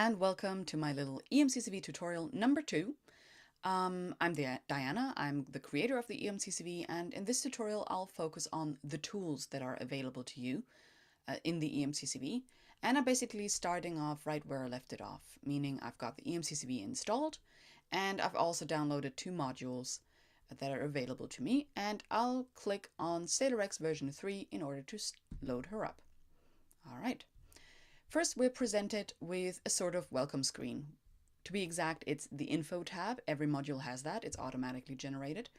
and welcome to my little EMCCV tutorial number 2. I'm Diana, I'm the creator of the EMCCV, and in this tutorial I'll focus on the tools that are available to you in the EMCCV. And I'm basically starting off right where I left it off, meaning I've got the EMCCV installed and I've also downloaded 2 modules that are available to me, and I'll click on SailorX version 3 in order to load her up. Alright. First, we're presented with a sort of welcome screen. To be exact, it's the info tab. Every module has that. It's automatically generated.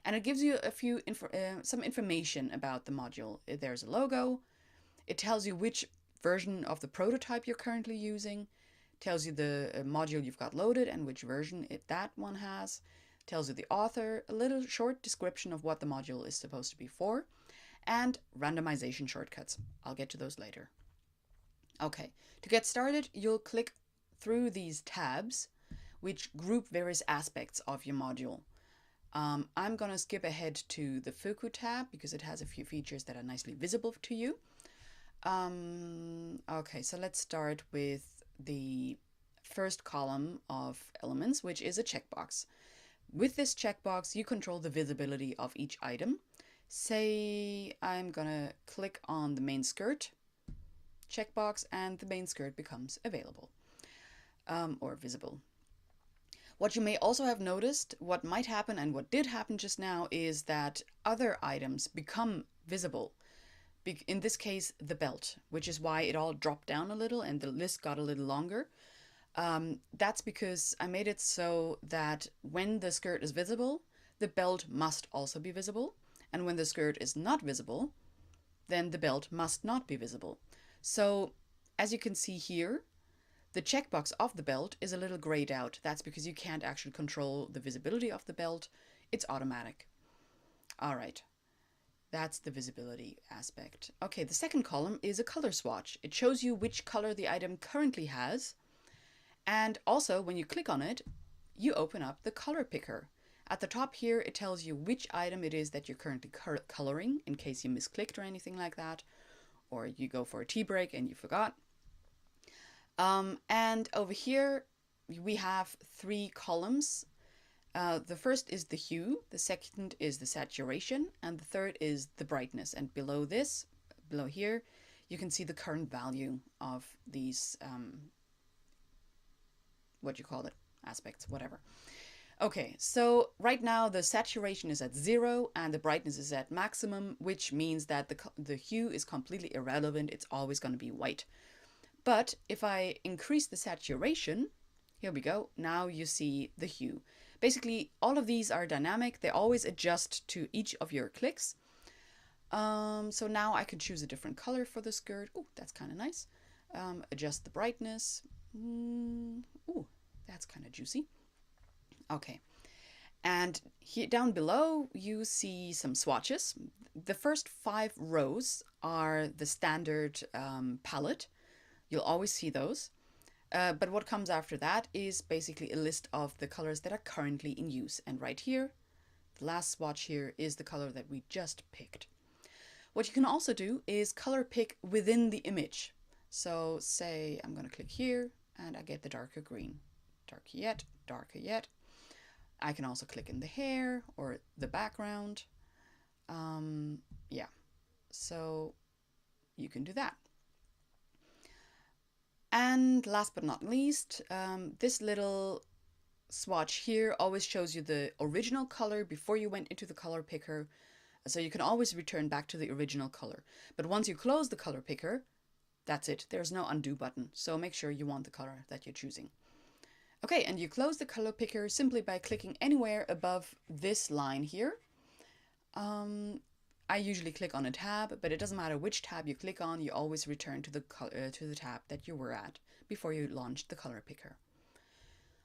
And it gives you some information about the module. There's a logo. It tells you which version of the prototype you're currently using. Tells you the module you've got loaded and which version that one has. Tells you the author, a little short description of what the module is supposed to be for, and randomization shortcuts. I'll get to those later. Okay, to get started, you'll click through these tabs, which group various aspects of your module. I'm going to skip ahead to the Fuku tab because it has a few features that are nicely visible to you. Okay, so let's start with the first column of elements, which is a checkbox. With this checkbox, you control the visibility of each item. Say I'm going to click on the main skirt checkbox and the main skirt becomes available or visible. What you may also have noticed, what might happen and what did happen just now, is that other items become visible. In this case, the belt, which is why it all dropped down a little and the list got a little longer. That's because I made it so that when the skirt is visible, the belt must also be visible. And when the skirt is not visible, then the belt must not be visible. So, as you can see here, the checkbox of the belt is a little grayed out. That's because you can't actually control the visibility of the belt. It's automatic. Alright, that's the visibility aspect. Okay, the second column is a color swatch. It shows you which color the item currently has. And also, when you click on it, you open up the color picker. At the top here, it tells you which item it is that you're currently coloring, in case you misclicked or anything like that. Or you go for a tea break and you forgot. And over here we have 3 columns. The first is the hue, the second is the saturation, and the third is the brightness. And below here, you can see the current value of these, aspects, whatever. Okay, so right now the saturation is at 0 and the brightness is at maximum, which means that the hue is completely irrelevant. It's always going to be white. But if I increase the saturation, here we go, now you see the hue. Basically, all of these are dynamic. They always adjust to each of your clicks. So now I can choose a different color for the skirt. Oh, that's kind of nice. Adjust the brightness. Oh, that's kind of juicy. Okay, and here down below you see some swatches. The first 5 rows are the standard palette. You'll always see those. But what comes after that is basically a list of the colors that are currently in use. And right here, the last swatch here is the color that we just picked. What you can also do is color pick within the image. So say I'm going to click here and I get the darker green. Darker yet, darker yet. I can also click in the hair or the background. Yeah, so you can do that. And last but not least, this little swatch here always shows you the original color before you went into the color picker. So you can always return back to the original color. But once you close the color picker, that's it. There's no undo button. So make sure you want the color that you're choosing. Okay, and you close the color picker simply by clicking anywhere above this line here. I usually click on a tab, but it doesn't matter which tab you click on, you always return to the tab that you were at before you launched the color picker.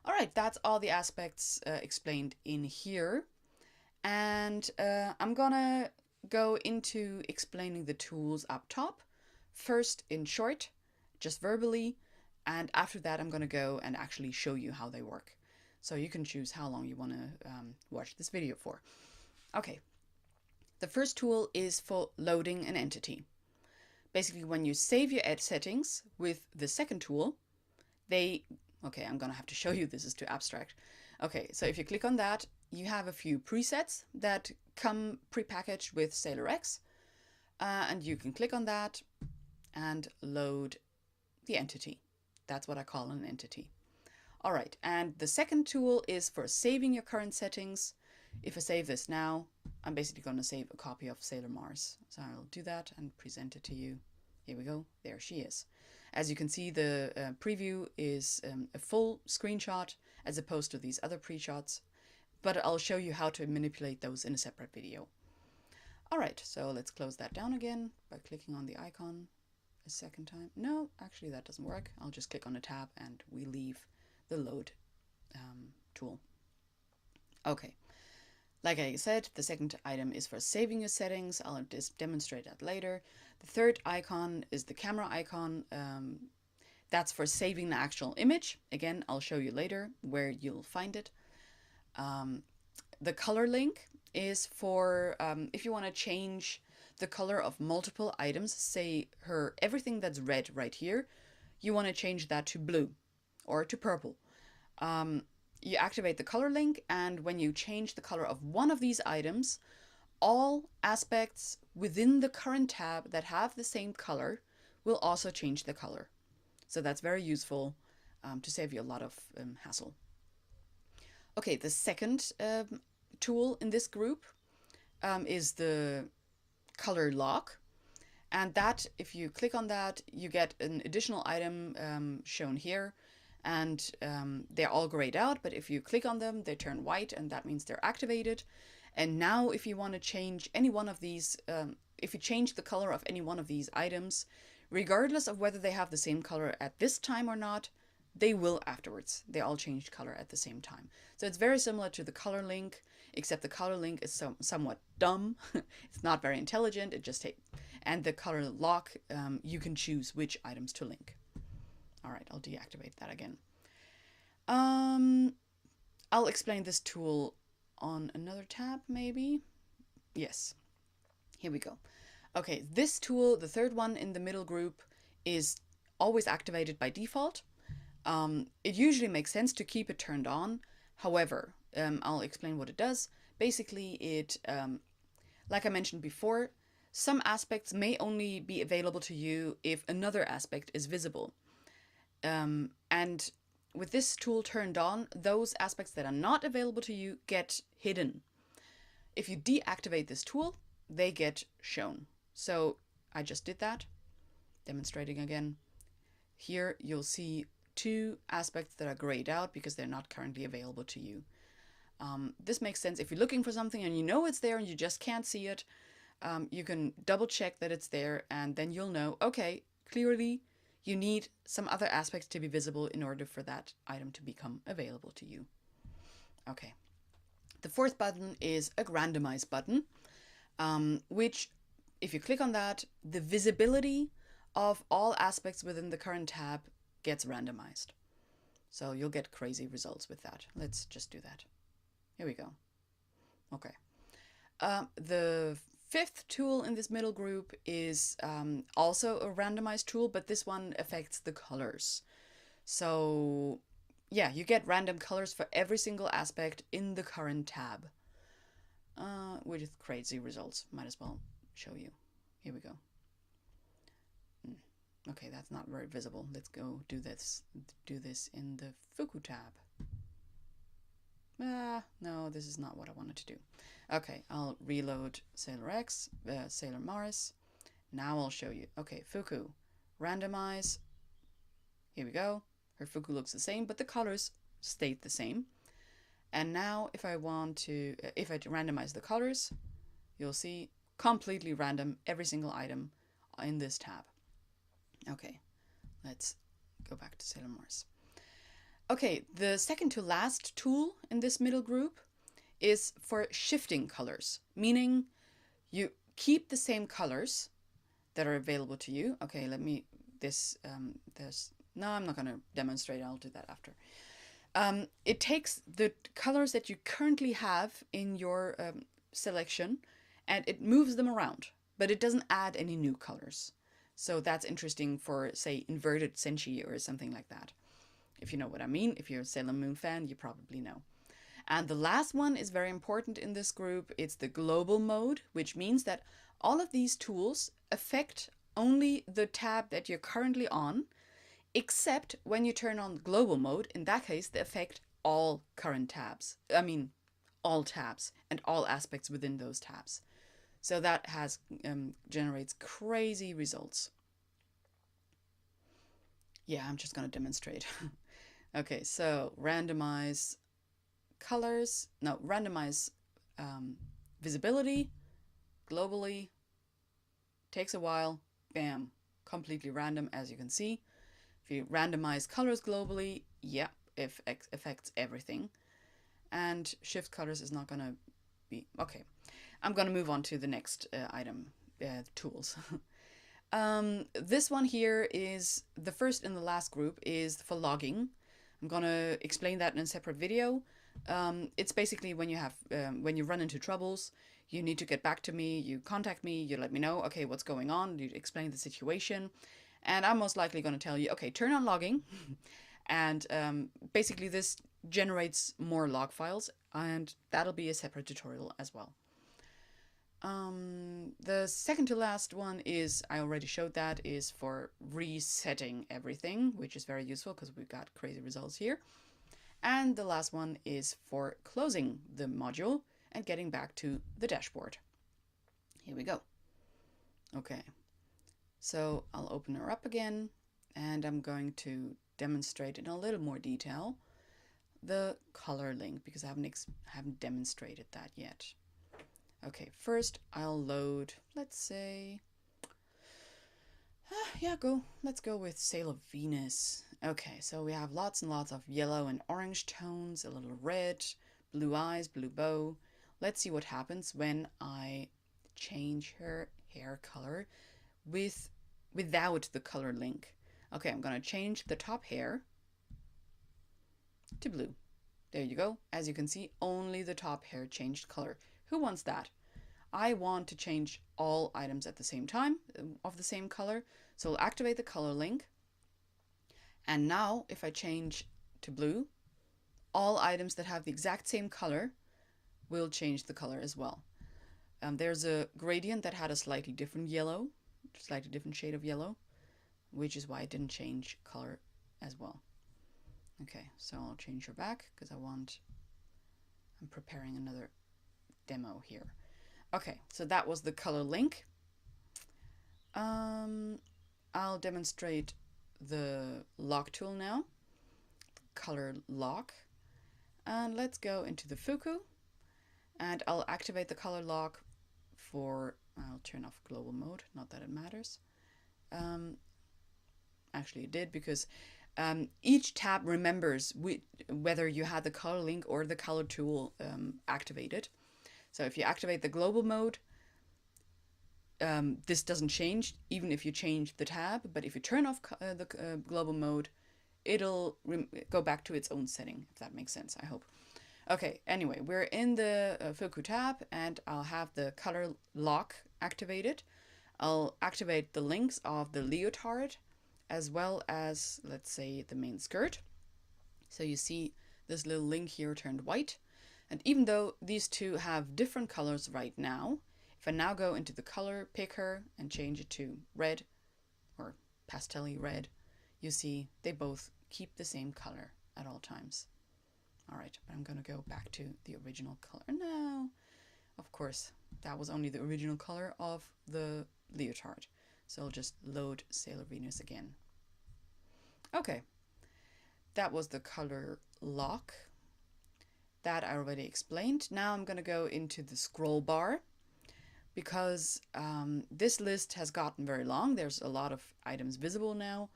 Alright, that's all the aspects explained in here. And I'm gonna go into explaining the tools up top. First in short, just verbally. And after that, I'm going to go and actually show you how they work. So you can choose how long you want to watch this video for. Okay, the first tool is for loading an entity. Basically, when you save your settings with the second tool, Okay, I'm gonna have to show you, this is too abstract. Okay, so if you click on that, you have a few presets that come prepackaged with Sailor X, and you can click on that and load the entity. That's what I call an entity. All right, and the second tool is for saving your current settings. If I save this now, I'm basically going to save a copy of Sailor Mars. So I'll do that and present it to you. Here we go. There she is. As you can see, the preview is a full screenshot as opposed to these other pre-shots, but I'll show you how to manipulate those in a separate video. All right, so let's close that down again by clicking on the icon a second time. No, actually that doesn't work. I'll just click on a tab and we leave the load tool. Okay, like I said, the second item is for saving your settings. I'll just demonstrate that later. The third icon is the camera icon. That's for saving the actual image. Again, I'll show you later where you'll find it. The color link is for if you want to change the color of multiple items, say everything that's red right here, you want to change that to blue or to purple. You activate the color link, and when you change the color of one of these items, all aspects within the current tab that have the same color will also change the color. So that's very useful to save you a lot of hassle. Okay, the second tool in this group is the color lock. And that, if you click on that, you get an additional item shown here. And they're all grayed out, but if you click on them, they turn white, and that means they're activated. And now if you want to change any one of these, if you change the color of any one of these items, regardless of whether they have the same color at this time or not, they will afterwards. They all change color at the same time. So it's very similar to the color link, except the color link is somewhat dumb. It's not very intelligent. It just takes, and the color lock, you can choose which items to link. All right, I'll deactivate that again. I'll explain this tool on another tab, maybe. Yes, here we go. Okay, this tool, the third one in the middle group, is always activated by default. It usually makes sense to keep it turned on. However, I'll explain what it does. Basically, it, like I mentioned before, some aspects may only be available to you if another aspect is visible. And with this tool turned on, those aspects that are not available to you get hidden. If you deactivate this tool, they get shown. So I just did that, demonstrating again. Here you'll see two aspects that are grayed out because they're not currently available to you. This makes sense if you're looking for something and you know it's there and you just can't see it. You can double check that it's there, and then you'll know, okay, clearly you need some other aspects to be visible in order for that item to become available to you. Okay. The fourth button is a randomize button, which, if you click on that, the visibility of all aspects within the current tab gets randomized. So you'll get crazy results with that. Let's just do that. Here we go. Okay. The fifth tool in this middle group is also a randomized tool, but this one affects the colors. So yeah, you get random colors for every single aspect in the current tab, with crazy results. Might as well show you. Here we go. Okay, that's not very visible. Let's go do this in the Fuku tab. No, this is not what I wanted to do. Okay, I'll reload Sailor X, Sailor Mars. Now I'll show you. Okay, Fuku, randomize. Here we go. Her Fuku looks the same, but the colors stayed the same. And now if I want to, if I randomize the colors, you'll see completely random every single item in this tab. Okay, let's go back to Sailor Mars. Okay, the second to last tool in this middle group is for shifting colors, meaning you keep the same colors that are available to you. Okay, let me, no, I'm not going to demonstrate. I'll do that after. It takes the colors that you currently have in your selection and it moves them around, but it doesn't add any new colors. So that's interesting for, say, inverted senshi or something like that. if you know what I mean. If you're a Sailor Moon fan, you probably know. And the last one is very important in this group. It's the global mode, which means that all of these tools affect only the tab that you're currently on, except when you turn on global mode. In that case, they affect all current tabs. I mean, all tabs and all aspects within those tabs. So that generates crazy results. Yeah, I'm just going to demonstrate. Okay, so randomize colors. No, randomize visibility globally. Takes a while. Bam. Completely random, as you can see. If you randomize colors globally, yeah, it affects everything. And shift colors is not going to be... Okay, I'm going to move on to the next item, tools. This one here is the first in the last group is for logging. I'm going to explain that in a separate video. It's basically when you run into troubles, you need to get back to me, you contact me, you let me know, okay, what's going on, you explain the situation, and I'm most likely going to tell you, okay, turn on logging, and basically this generates more log files, and that'll be a separate tutorial as well. The second to last one is, I already showed that, is for resetting everything, which is very useful because we've got crazy results here. And the last one is for closing the module and getting back to the dashboard. Here we go. Okay, so I'll open her up again and I'm going to demonstrate in a little more detail the color link because I haven't demonstrated that yet. Okay, first I'll load, let's say, let's go with Sailor Venus. Okay, so we have lots and lots of yellow and orange tones, a little red, blue eyes, blue bow. Let's see what happens when I change her hair color without the color link. Okay, I'm gonna change the top hair to blue. There you go. As you can see, only the top hair changed color. Who wants that? I want to change all items at the same time of the same color. So I'll activate the color link. And now if I change to blue, all items that have the exact same color will change the color as well. There's a gradient that had a slightly different yellow, slightly different shade of yellow, which is why it didn't change color as well. Okay, so I'll change her back because I'm preparing another demo here. Okay, so that was the color link. I'll demonstrate the lock tool now, color lock, and let's go into the Fuku and I'll activate the color lock for, I'll turn off global mode, not that it matters. Actually it did because each tab remembers whether you had the color link or the color tool activated. So if you activate the global mode, this doesn't change even if you change the tab, but if you turn off the global mode, it'll go back to its own setting, if that makes sense, I hope. Okay, anyway, we're in the Fuku tab and I'll have the color lock activated. I'll activate the links of the leotard as well as, let's say, the main skirt. So you see this little link here turned white. And even though these two have different colors right now, if I now go into the color picker and change it to red or pastel-y red, you see they both keep the same color at all times. All right, but I'm going to go back to the original color. No, of course, that was only the original color of the leotard. So I'll just load Sailor Venus again. Okay, that was the color lock. That I already explained. Now I'm going to go into the scroll bar because this list has gotten very long. There's a lot of items visible now.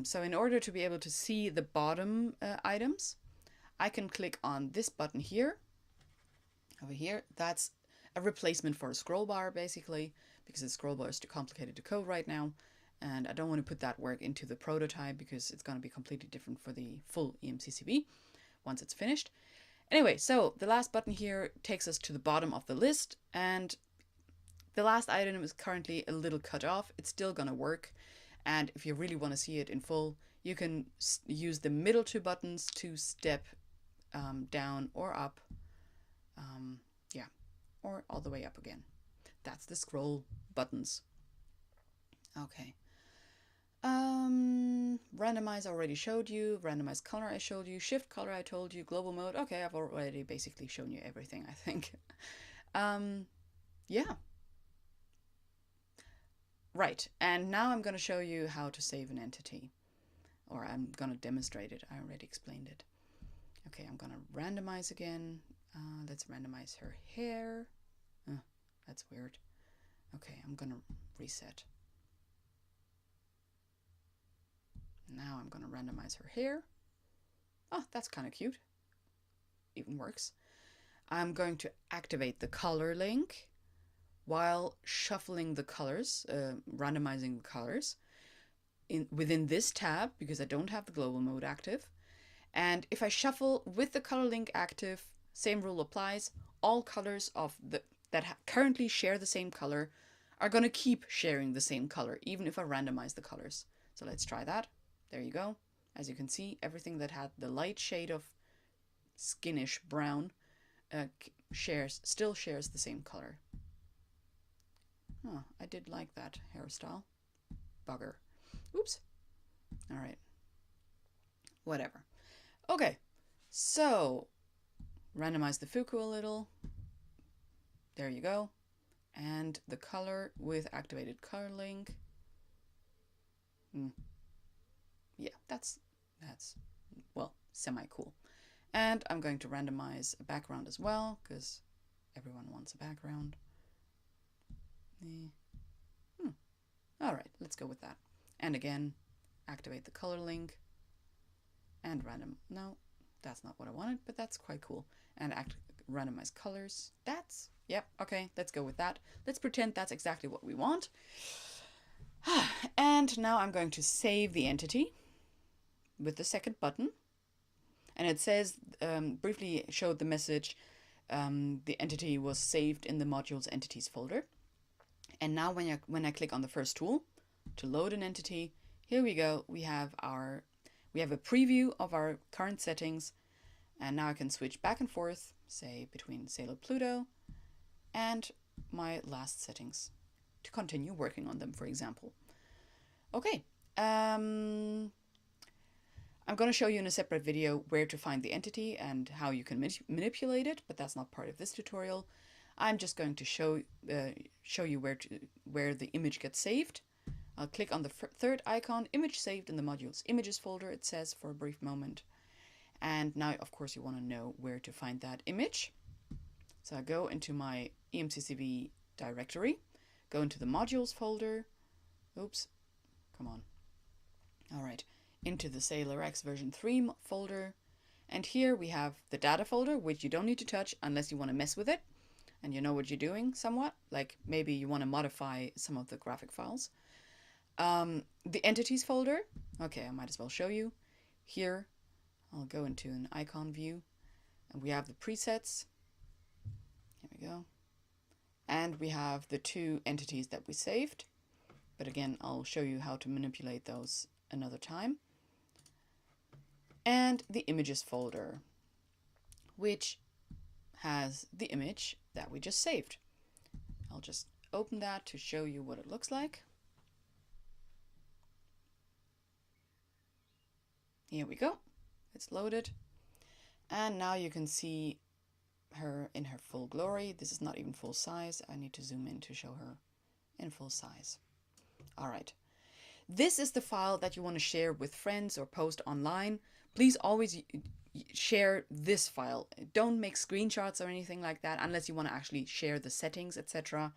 So in order to be able to see the bottom items, I can click on this button here, over here. That's a replacement for a scroll bar basically, because the scroll bar is too complicated to code right now. And I don't want to put that work into the prototype because it's going to be completely different for the full EMCCV once it's finished. Anyway, so the last button here takes us to the bottom of the list, and the last item is currently a little cut off. It's still going to work, and if you really want to see it in full, You can use the middle two buttons to step down or up. Yeah, or all the way up again. That's the scroll buttons. Okay. Randomize I already showed you. Randomize color I showed you. Shift color I told you. Global mode. Okay, I've already basically shown you everything, I think. Yeah. Right, and now I'm going to show you how to save an entity. Or I'm going to demonstrate it. I already explained it. Okay, I'm going to randomize again. Let's randomize her hair. That's weird. Okay, I'm going to reset. Now I'm going to randomize her hair. Oh, that's kind of cute. Even works. I'm going to activate the color link while shuffling the colors, randomizing the colors within this tab, because I don't have the global mode active. And if I shuffle with the color link active, same rule applies. All colors that currently share the same color are going to keep sharing the same color, even if I randomize the colors. So let's try that. There you go. As you can see, everything that had the light shade of skinish brown still shares the same color. Oh, I did like that hairstyle. Bugger. Oops. All right. Whatever. Okay. So, randomize the Fuku a little. There you go. And the color with activated color link. Yeah, that's well, semi-cool. And I'm going to randomize a background as well, because everyone wants a background. All right, let's go with that. And again, activate the color link and random. No, that's not what I wanted, but that's quite cool. And randomize colors. Yep, okay, let's go with that. Let's pretend that's exactly what we want. And now I'm going to save the entity with the second button. And it says, briefly showed the message, the entity was saved in the modules entities folder. And now when I click on the first tool to load an entity, here we go. We have a preview of our current settings. And now I can switch back and forth, say between Sailor Pluto and my last settings to continue working on them, for example. Okay. I'm going to show you in a separate video where to find the entity and how you can manipulate it, but that's not part of this tutorial. I'm just going to show you where the image gets saved. I'll click on the third icon, image saved in the modules images folder, it says for a brief moment. And now, of course, you want to know where to find that image. So I go into my EMCCV directory, go into the modules folder. Oops, come on. All right. Into the Sailor X version 3 folder, and here we have the data folder, which you don't need to touch unless you want to mess with it and you know what you're doing somewhat, like maybe you want to modify some of the graphic files. The entities folder, okay, I might as well show you. Here I'll go into an icon view and we have the presets. Here we go. And we have the two entities that we saved, but again I'll show you how to manipulate those another time. And the images folder, which has the image that we just saved. I'll just open that to show you what it looks like. Here we go. It's loaded. And now you can see her in her full glory. This is not even full size. I need to zoom in to show her in full size. All right. This is the file that you want to share with friends or post online. Please always share this file. Don't make screenshots or anything like that unless you want to actually share the settings, etc.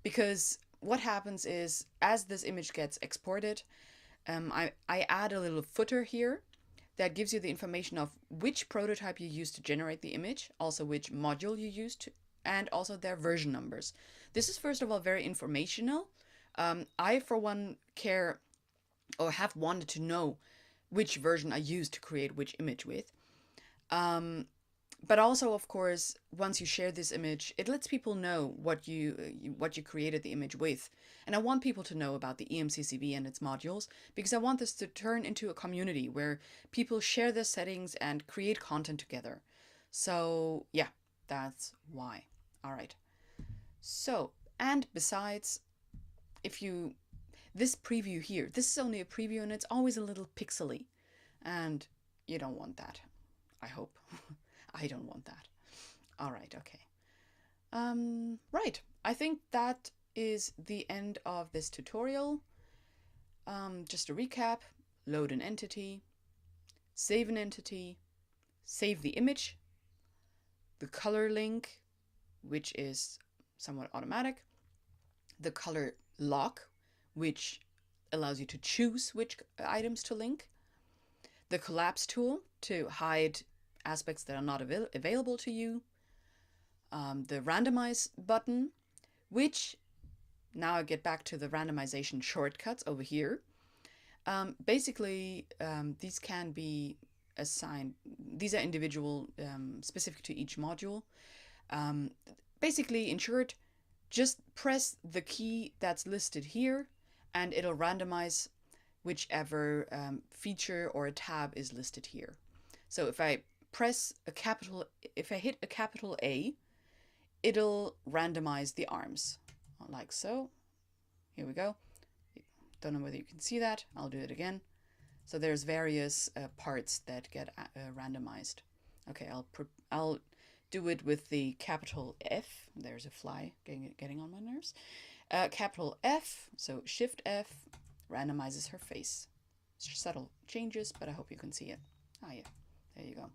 Because what happens is, as this image gets exported, I add a little footer here that gives you the information of which prototype you used to generate the image, also which module you used, and also their version numbers. This is first of all very informational. I, for one, care or have wanted to know which version I used to create which image with. But also, of course, once you share this image, it lets people know what you created the image with. And I want people to know about the EMCCV and its modules because I want this to turn into a community where people share their settings and create content together. So yeah, that's why. All right. So, and besides, if you, this preview here, this is only a preview and it's always a little pixely. And you don't want that. I hope. I don't want that. All right, okay. Right. I think that is the end of this tutorial. Just a recap: load an entity, save an entity, save the image, the color link, which is somewhat automatic, the color lock, which allows you to choose which items to link, the collapse tool to hide aspects that are not available to you, the randomize button, which now I get back to the randomization shortcuts over here. Basically, these can be assigned, these are individual, specific to each module. Basically, in short, just press the key that's listed here and it'll randomize whichever feature or a tab is listed here. So if I if I hit a capital A, it'll randomize the arms, like so. Here we go. Don't know whether you can see that. I'll do it again. So there's various parts that get randomized. Okay, I'll do it with the capital F. There's a fly getting on my nerves. Capital F, so Shift F, randomizes her face. Subtle changes, but I hope you can see it. Ah, yeah, there you go.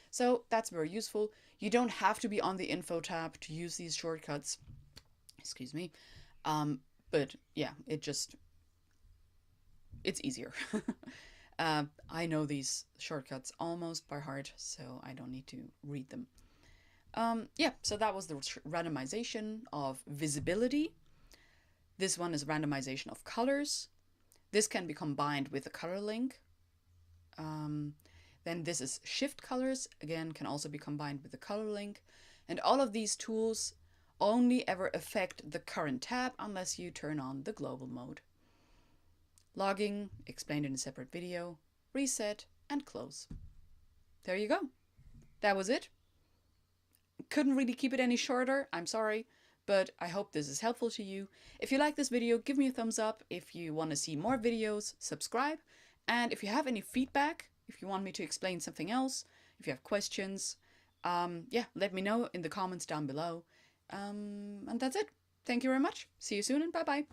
So that's very useful. You don't have to be on the info tab to use these shortcuts. Excuse me. But yeah, it's easier. I know these shortcuts almost by heart, so I don't need to read them. Yeah, so that was the randomization of visibility. This one is randomization of colors. This can be combined with a color link. Then this is shift colors, again, can also be combined with the color link. And all of these tools only ever affect the current tab unless you turn on the global mode. Logging, explained in a separate video, reset, and close. There you go. That was it. Couldn't really keep it any shorter, I'm sorry, but I hope this is helpful to you. If you like this video, give me a thumbs up. If you want to see more videos, subscribe. And if you have any feedback, if you want me to explain something else, if you have questions, yeah, let me know in the comments down below. And that's it. Thank you very much. See you soon and bye-bye.